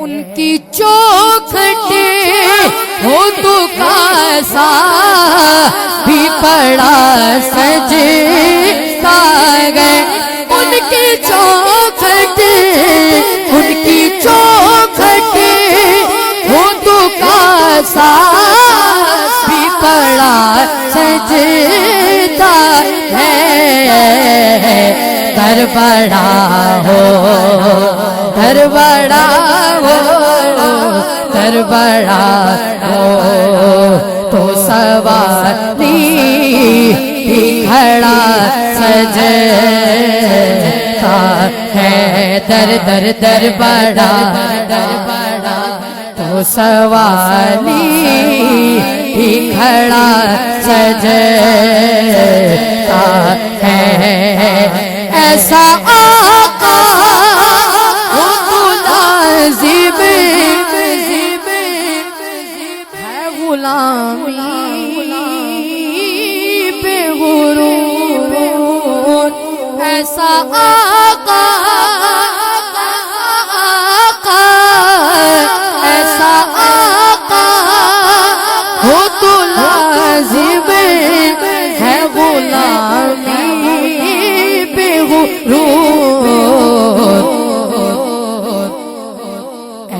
ان کی چوکھٹے ہو تو کیسا بھی پڑا سجتا گئے ان کی چوکھٹے ان کی چوکھٹے ہو تو کیسا بھی پڑا سجتا ہے در بڑا ہو در بڑا ہو در بڑا ہو تو سواری بھی کھڑا سجتا ہے در در در بڑا تو سواری بھی کھڑا سجتا ہے ایسا آقا ہو تو لازم ہے غلامی پہ غرور ایسا آقا ایسا آقا ہو تو لازم ہے غلامی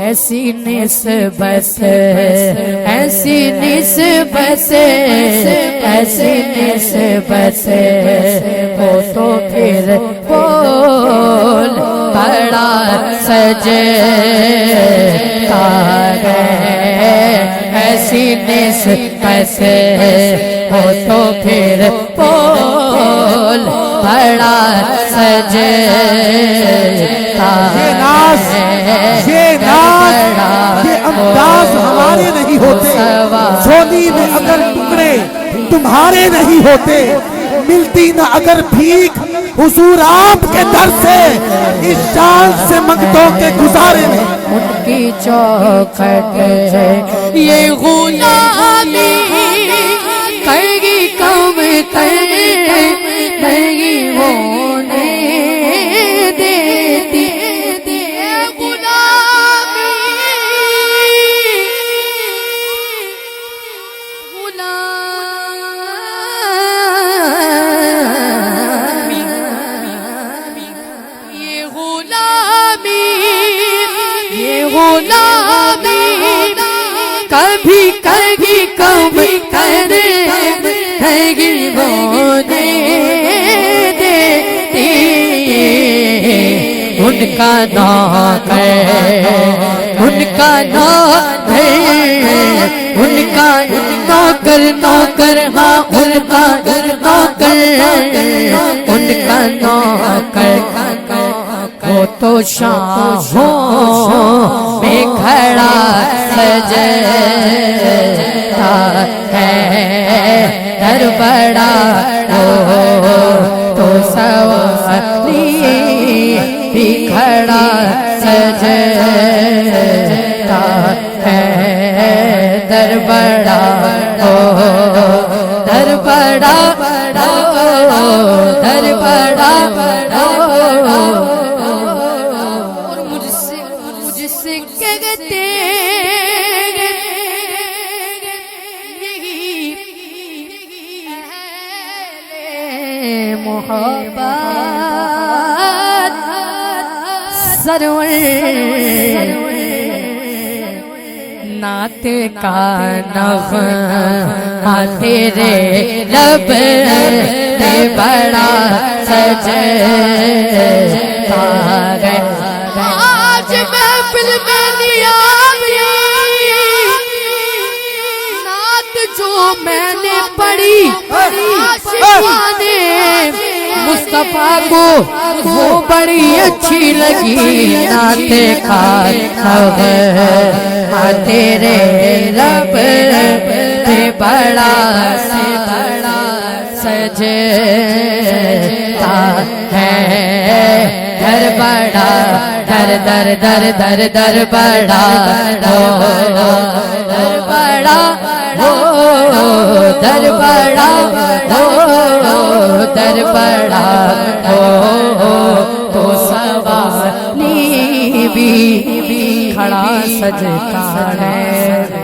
ایسی نسبت ایسی نسبت ایسی نسبت ہو تو پھر بول بڑا سجتا ہے ایسی نسبت ہو تو پھر بول بڑا سجتا ہے یہ انداز ہمارے نہیں ہوتے جھولی میں اگر ٹکڑے تمہارے نہیں ہوتے ملتی نہ اگر بھیک حضور آپ کے در سے اس جان سے منگتوں کے گزارے میں ان کی چوکھٹ یہ غلامی کرے گی کم نہیں ہونے دیتی غلامی کبھی کبھی کم کرے گی ہونے دیتی ان کا نوکر ان کا نوکر نوکر ہاں ان کا نوکر ان کا نوکر وہ تو شاہوں میں کھڑا سجتا ہے در بڑا ہو تو سواری بھی کھڑا سجتا ہے در بڑا ہو در بڑا ہو در بڑا ہو محبت سرور نعت کا نغمہ تیرے لب پہ بڑا سجتا ہے آج محفل میں نیامی نعت جو میں نے پڑھی مصطفیٰ کو وہ بڑی اچھی لگی نعت خاک تیرے لب پہ بڑا سجتا ہے در بڑا در در در در در بڑا در بڑا در بڑا در بڑا تو سواری بھی بڑا سجتا ہے